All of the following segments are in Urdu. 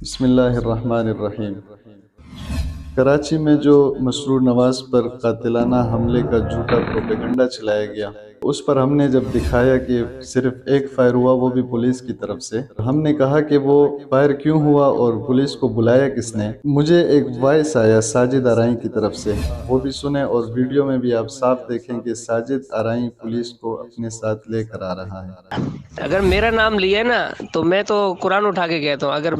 بسم اللہ الرحمن الرحیم۔ کراچی میں جو مسرور نواز پر قاتلانہ حملے کا جھوٹا پروپیگنڈا چلایا گیا، اس پر ہم نے جب دکھایا کہ صرف ایک فائر ہوا، وہ بھی پولیس کی طرف سے، ہم نے کہا کہ وہ فائر کیوں ہوا اور پولیس کو بلایا کس نے۔ مجھے ایک وائس آیا ساجد آرائیں کی طرف سے، وہ بھی سنیں اور ویڈیو میں بھی آپ صاف دیکھیں کہ ساجد آرائیں پولیس کو اپنے ساتھ لے کر آ رہا ہے۔ اگر میرا نام لیا نا تو میں تو قرآن اٹھا کے کہتا ہوں، اگر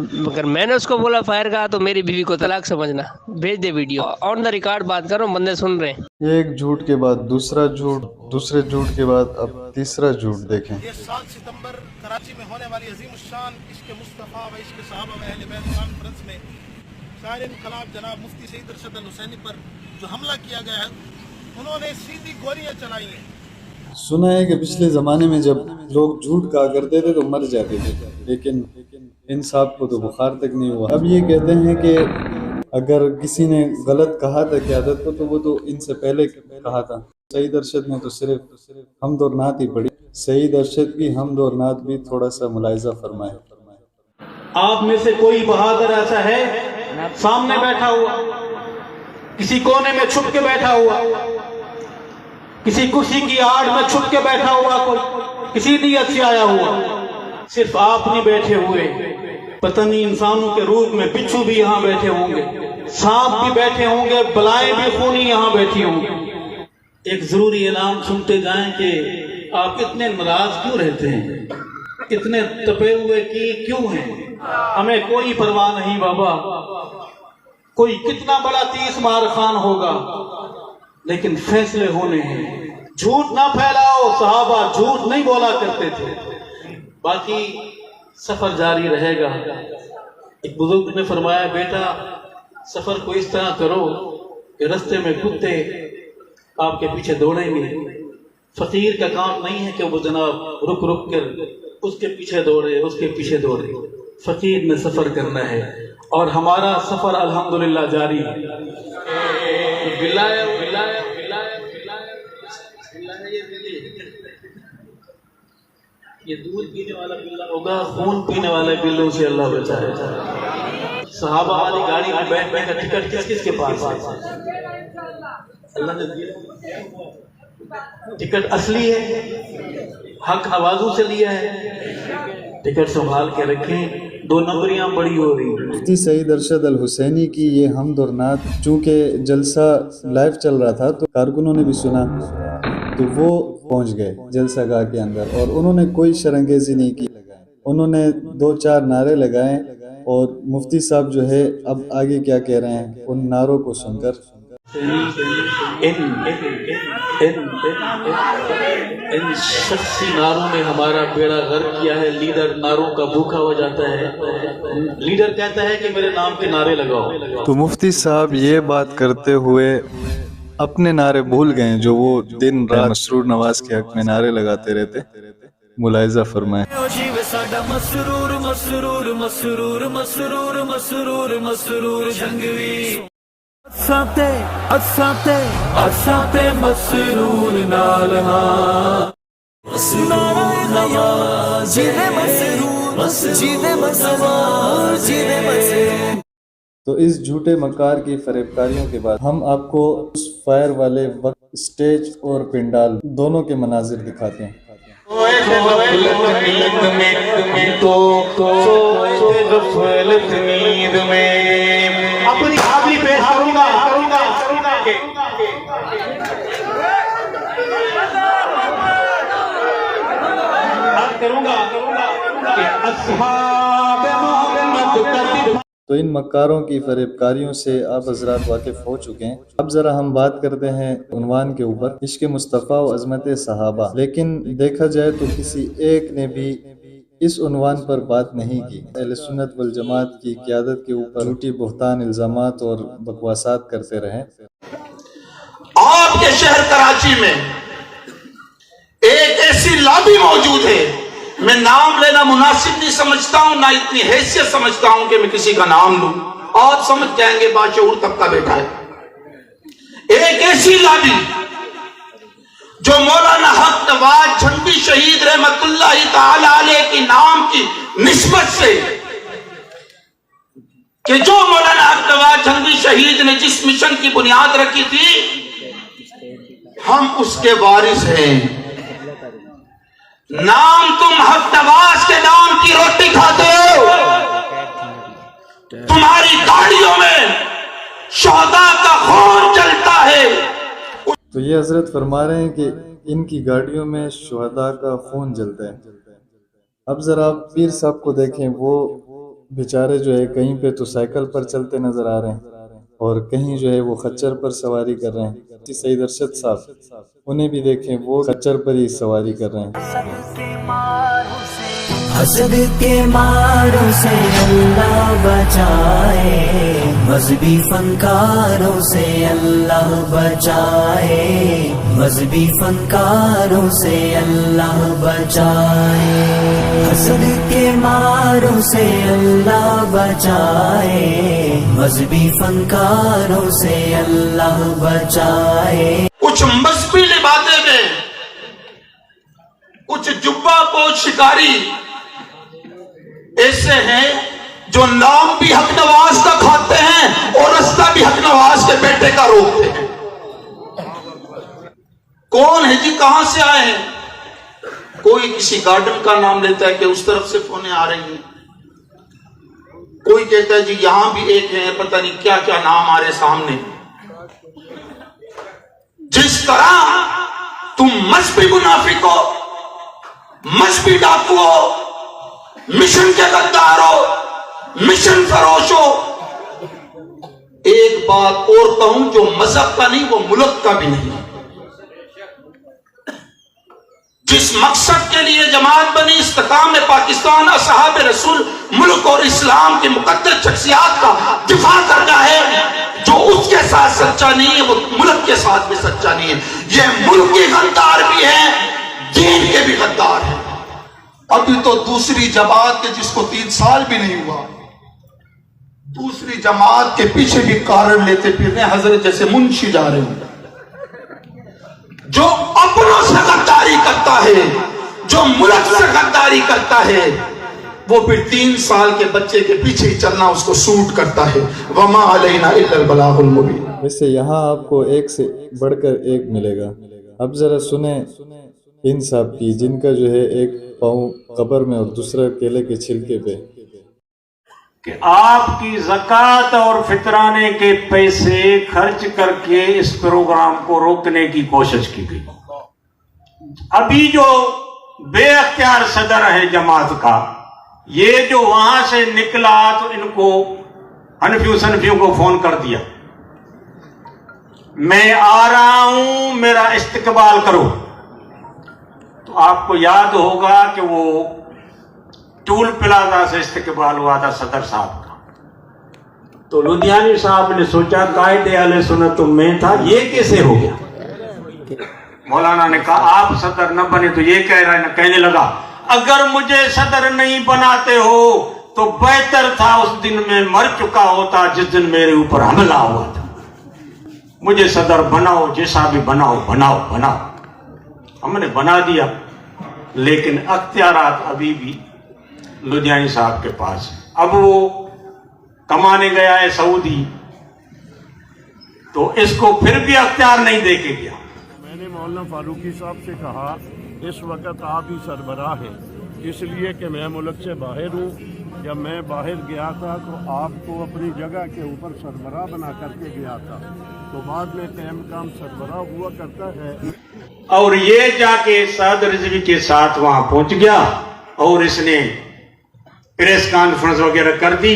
میں نے اس کو بولا فائر کہا تو میری بیوی کو طلاق سمجھنا۔ بھیج دے ویڈیو، آن دا ریکارڈ بات کر رہا ہوں، بندے سن رہے ہیں۔ ایک جھوٹ کے بعد دوسرا جھوٹ، دوسرے جھوٹ کے بعد اب تیسرا جھوٹ دیکھیں۔ یہ 7 ستمبر کراچی میں ہونے والی عظیم الشان عشق مصطفیٰ و عشق صحابہ و اہل بیت کانفرنس میں شاعر انقلاب جناب مفتی سعید ارشد الحسینی پر جو حملہ کیا گیا ہے، انہوں نے سیدھی گولیاں چلائی ہیں۔ سنا ہے کہ پچھلے زمانے میں جب لوگ جھوٹ کہا کرتے تھے تو مر جاتے تھے، لیکن ان صاحب کو تو بخار تک نہیں ہوا۔ اب یہ کہتے ہیں کہ اگر کسی نے غلط کہا تھا قیادت کو تو وہ تو ان سے پہلے کہا تھا۔ سعید ارشد نے تو صرف حمد اور نعت ہی پڑھی۔ سعید ارشد کی حمد اور نعت بھی تھوڑا سا ملاحظہ فرمائے۔ آپ میں سے کوئی بہادر ایسا ہے سامنے بیٹھا ہوا، کسی کونے میں چھپ کے بیٹھا ہوا، کسی کرسی کی آڑ میں چھپ کے بیٹھا ہوا، کوئی کسی نیت سے آیا ہوا؟ صرف آپ نہیں بیٹھے ہوئے، پتہ نہیں انسانوں کے روپ میں بچھو بھی یہاں بیٹھے ہوں گے، سانپ بھی بیٹھے ہوں گے، بلائیں بھی خونی یہاں بیٹھی ہوں گے۔ ایک ضروری اعلان سنتے جائیں کہ آپ اتنے ناراض کیوں رہتے ہیں، اتنے تپے ہوئے کیوں ہیں؟ ہمیں کوئی پرواہ نہیں بابا، کوئی کتنا بڑا 30 مار خان ہوگا، لیکن فیصلے ہونے ہیں۔ جھوٹ نہ پھیلاؤ، صحابہ جھوٹ نہیں بولا کرتے تھے۔ باقی سفر جاری رہے گا۔ ایک بزرگ نے فرمایا، بیٹا سفر کو اس طرح کرو کہ رستے میں کتے آپ کے پیچھے دوڑیں گے۔ فقیر کا کام نہیں ہے کہ وہ جناب رک رک کر اس کے پیچھے دوڑے، اس کے پیچھے دوڑے۔ فقیر نے سفر کرنا ہے اور ہمارا سفر الحمدللہ جاری ہے۔ یہ دودھ پینے والا بلا ہوگا، خون پینے والے بلوں سے اللہ بچائے۔ صحابہ والی گاڑی میں بیٹھنے کا ٹکٹ کس کس کے پاس ہے؟ اللہ نے دیا ٹکٹ اصلی ہے، حق آوازوں سے لیا ہے، ٹکٹ سنبھال کے رکھیں، 2 نمبریاں بڑی ہو رہی ہیں۔ مفتی سعید ارشد الحسینی کی یہ حمد اور نعت چونکہ جلسہ لائیو چل رہا تھا تو کارکنوں نے بھی سنا تو وہ پہنچ گئے جلسہ گاہ کے اندر، اور انہوں نے کوئی شرنگیزی نہیں کی۔ انہوں نے 2-4 نعرے لگائے، اور مفتی صاحب جو ہے اب آگے کیا کہہ رہے ہیں ان نعروں کو سن کر۔ ان شخصی نعروں نے ہمارا بیڑا غرق کیا ہے۔ لیڈر نعروں کا بھوکا ہو جاتا ہے، لیڈر کہتا ہے کہ میرے نام کے نعرے لگاؤ۔ تو مفتی صاحب یہ بات کرتے ہوئے اپنے نعرے بھول گئے جو وہ دن رات مسرور نواز کے حق میں نعرے لگاتے رہتے۔ ملاحظہ فرمائیں۔ مسرور مسرور مسرور مسرور مسرور مسرور جنگوی اساتے اساتے اساتے مسرور نالہا مسرور نواز جینے مسرور جینے مسرور جینے مسرور۔ تو اس جھوٹے مکار کی فریب کاریوں کے بعد ہم آپ کو اس فائر والے وقت اسٹیج اور پنڈال دونوں کے مناظر دکھاتے ہیں۔ غفلت نیند میں اپنی حاضری پیش کروں گا کہ اصحاب محمد کا۔ تو ان مکاروں کی فریب کاریوں سے آپ حضرات واقف ہو چکے ہیں۔ اب ذرا ہم بات کرتے ہیں عنوان کے اوپر، عشق مصطفیٰ و عظمت صحابہ۔ لیکن دیکھا جائے تو کسی ایک نے بھی اس عنوان پر بات نہیں کی۔ اہل سنت والجماعت کی قیادت کے اوپر جھوٹی بہتان الزامات اور بکواسات کرتے رہے۔ آپ کے شہر کراچی میں ایک ایسی لابی موجود ہے، میں نام لینا مناسب نہیں سمجھتا ہوں، نہ اتنی حیثیت سمجھتا ہوں کہ میں کسی کا نام لوں، آپ سمجھ جائیں گے باشعور طبقہ بیٹھا ہے۔ ایک ایسی لابی جو مولانا حق نواز جھنگی شہید رحمت اللہ تعالی علیہ کی نام کی نسبت سے کہ جو مولانا حق نواز جھنگوی شہید نے جس مشن کی بنیاد رکھی تھی ہم اس کے وارث ہیں. نام تم حق نواز کے نام کی روٹی کھاتے ہو, تمہاری گاڑیوں میں شہداء کا خون چلتا ہے. تو یہ حضرت فرما رہے ہیں کہ ان کی گاڑیوں میں شہداء کا خون جلتا ہے. اب ذرا پیر صاحب کو دیکھیں, وہ بیچارے جو ہے کہیں پہ تو سائیکل پر چلتے نظر آ رہے ہیں اور کہیں جو ہے وہ خچر پر سواری کر رہے ہیں. سید ارشد صاحب انہیں بھی دیکھیں, وہ خچر پر ہی سواری کر رہے ہیں. حسد کے ماروں سے اللہ بچائے, مذہبی فنکاروں سے اللہ بچائے, مذہبی فنکاروں سے اللہ بچائے. حسد کے ماروں سے اللہ بچائے, مذہبی فنکاروں سے اللہ بچائے. کچھ مذہبی لبادے میں کچھ جبہ پوش شکاری ایسے ہیں جو نام بھی حق نواز کا کھاتے ہیں اور رستہ بھی حق نواز کے بیٹے کا روکتے ہیں. کون ہے جی, کہاں سے آئے ہیں؟ کوئی کسی گارڈن کا نام لیتا ہے کہ اس طرف سے فونیں آ رہی ہیں, کوئی کہتا ہے جی یہاں بھی ایک ہے, پتہ نہیں کیا کیا نام آ رہے سامنے. جس طرح تم مذہبی منافق ہو, مذہبی ڈاکو ہو, مشن کے غدار ہو, مشن فروش ہو, ایک بات اور کہوں جو مذہب کا نہیں وہ ملک کا بھی نہیں. جس مقصد کے لیے جماعت بنی استحکام پاکستان اصحاب رسول ملک اور اسلام کی مقدس شخصیات کا دفاع کرنا ہے, جو اس کے ساتھ سچا نہیں ہے وہ ملک کے ساتھ بھی سچا نہیں ہے. یہ ملک کے غدار بھی ہیں, دین کے بھی غدار ہیں. ابھی تو دوسری جماعت کے جس کو 3 سال بھی نہیں ہوا, دوسری جماعت کے پیچھے بھی کارن لیتے پھر رہے, حضرت جیسے منشی جا رہے ہیں. جو اپنوں سے غداری کرتا ہے, جو ملک سے غداری کرتا ہے, وہ پھر 3 سال کے بچے کے پیچھے ہی چلنا اس کو سوٹ کرتا ہے. وما علینا الا البلاغ المبین. ویسے یہاں آپ کو ایک سے بڑھ کر ایک ملے گا. اب ذرا سنیں ان صاحب کی, جن کا جو ہے ایک پاؤں قبر میں اور دوسرا کیلے کے چھلکے پہ. کہ آپ کی زکوٰۃ اور فطرانے کے پیسے خرچ کر کے اس پروگرام کو روکنے کی کوشش کی گئی. ابھی جو بے اختیار صدر ہے جماعت کا, یہ جو وہاں سے نکلا تو ان کو حنفیوں کو فون کر دیا, میں آ رہا ہوں, میرا استقبال کرو. تو آپ کو یاد ہوگا کہ وہ ٹول پلازا سے استقبال ہوا تھا صدر صاحب کا. تو لدھیانی صاحب نے سوچا قائد اہل سنت تو میں تھا, یہ کیسے ہو گیا؟ مولانا نے کہا آپ صدر نہ بنے تو یہ کہنے لگا اگر مجھے صدر نہیں بناتے ہو تو بہتر تھا اس دن میں مر چکا ہوتا جس دن میرے اوپر حملہ ہوا تھا. مجھے صدر بناؤ, جیسا بھی بناؤ. ہم نے بنا دیا, لیکن اختیارات ابھی بھی لدھیانی صاحب کے پاس ہے. اب وہ کمانے گیا ہے سعودی, تو اس کو پھر بھی اختیار نہیں دے کے گیا. میں نے مولانا فاروقی صاحب سے کہا اس وقت آپ ہی سربراہ ہیں, اس لیے کہ میں ملک سے باہر ہوں. جب میں باہر گیا تھا تو آپ کو اپنی جگہ کے اوپر سربراہ بنا کر کے گیا تھا, تو بعد میں کام سربراہ ہوا کرتا ہے. اور یہ جا کے سعد رضوی کے ساتھ وہاں پہنچ گیا اور اس نے پریس کانفرنس وغیرہ کر دی.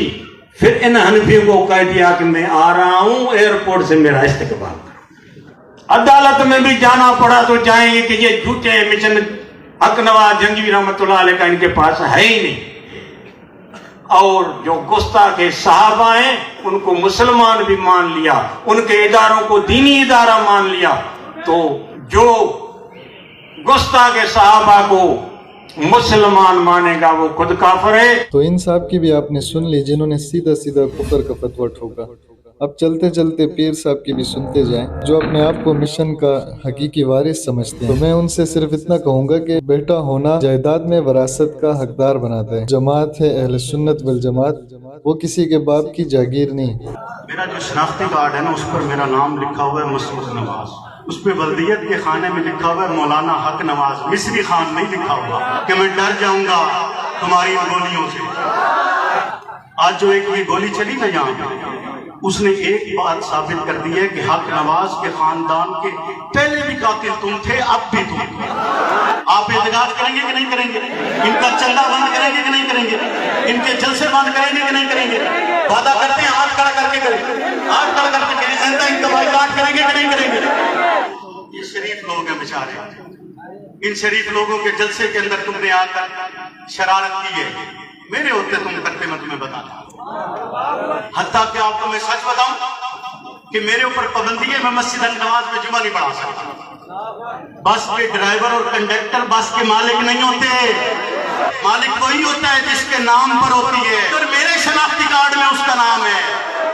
پھر ان حنفیوں کو کہہ دیا کہ میں آ رہا ہوں, ایئرپورٹ سے میرا استقبال کرو. عدالت میں بھی جانا پڑا تو جائیں گے کہ یہ جھوٹے مشن حق نواز جھنگوی رحمۃ اللہ علیہ کا ان کے پاس ہے ہی نہیں. اور جو گستاخ صحابہ ہیں ان کو مسلمان بھی مان لیا, ان کے اداروں کو دینی ادارہ مان لیا. تو جو گستاخ صحابہ کو مسلمان مانے گا وہ خود کافر ہے. تو ان صاحب کی بھی آپ نے سن لی, جنہوں نے سیدھا کفر کا فتویٰ ٹھوکا. اب چلتے چلتے پیر صاحب کی بھی سنتے جائیں جو اپنے آپ کو مشن کا حقیقی وارث سمجھتے ہیں۔ تو میں ان سے صرف اتنا کہوں گا کہ بیٹا ہونا جائیداد میں وراثت کا حقدار بناتا ہے۔ جماعت ہے اہل سنت والجماعت، وہ کسی کے باپ کی جاگیر نہیں۔ میرا جو شناختی کارڈ ہے نا اس پر میرا نام لکھا ہوا ہے مسعود نواز، اس پہ بلدیت کے خانے میں لکھا ہوا ہے مولانا حق نواز، مصری خان نہیں لکھا ہوا کہ میں ڈر جاؤں گا تمہاری گولیوں سے۔ آج جو ایک یہ گولی چلی نا یہاں پہ، اس نے ایک بات ثابت کر دی ہے کہ حق نواز کے خاندان کے پہلے بھی قاتل تم تھے، اب بھی تم۔ آپ احتجاج کریں گے کہ نہیں کریں گے؟ ان کا چندہ بند کریں گے کہ نہیں کریں گے؟ ان کے جلسے بند کریں گے کہ نہیں کریں گے؟ وعدہ کرتے ہیں ہاتھ کھڑا کر کے کریں، ہاتھ کھڑا کر کے کریں، ایسا انتباہی کاٹ کریں گے کہ نہیں کریں گے؟ یہ شریف لوگ ہیں بیچارے، ان شریف لوگوں کے جلسے کے اندر تم نے آ کر شرارت کی ہے، میرے ہوتے تم کرتے میں تمہیں بتاتا ہوں۔ حتیٰ کہ آپ کو میں سچ بتاؤں کہ میرے اوپر پابندی ہے، میں مسجد نواز میں جمعہ نہیں پڑھا سکتا۔ بس کے ڈرائیور اور کنڈکٹر بس کے مالک نہیں ہوتے، مالک وہی ہوتا ہے جس کے نام پر ہوتی ہے، اور میرے شناختی کارڈ میں اس کا نام ہے۔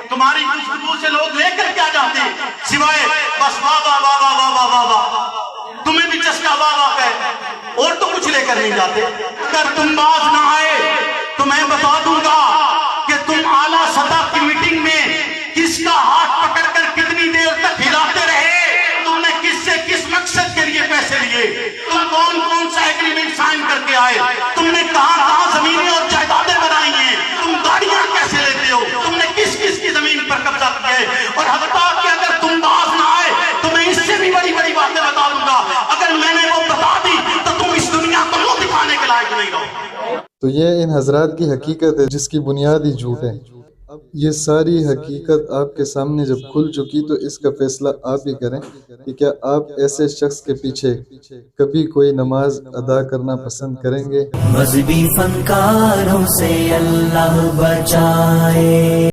تمہاری گفتگو سے لوگ لے کر کیا جاتے ہیں سوائے بس واہ واہ واہ واہ واہ واہ واہ واہ، تمہیں بھی چسکا واہ واہ ہے، اور تو کچھ لے کر نہیں جاتے۔ اگر تم باز نہ آئے تو میں بتا دوں گا کہ تم اعلیٰ سطح کی میٹنگ میں کس کا ہاتھ پکڑ کر کتنی دیر تک ہلاتے رہے، تم نے کس سے کس مقصد کے لیے پیسے لیے، تم کون کون سا ایگریمنٹ سائن کر کے آئے، تم نے کہاں کہاں زمینیں اور جائیدادیں بنائی ہیں، تم گاڑیاں کیسے لیتے ہو، تم نے کس کس کی زمین پر قبضہ کیا ہے۔ اور حتیٰ کہ اگر تم باز نہ آئے تو میں اس سے بھی بڑی بڑی باتیں بتا دوں گا، اگر میں نے وہ بتا دی تو تم اس دنیا کو منہ دکھانے کے لائق نہیں رہو۔ تو یہ ان حضرات کی حقیقت ہے جس کی بنیاد ہی جھوٹ ہے۔ یہ ساری حقیقت آپ کے سامنے جب کھل چکی تو اس کا فیصلہ آپ ہی کریں کہ کیا آپ ایسے شخص کے پیچھے کبھی کوئی نماز ادا کرنا پسند کریں گے؟ مذہبی فنکاروں سے اللہ بچائے۔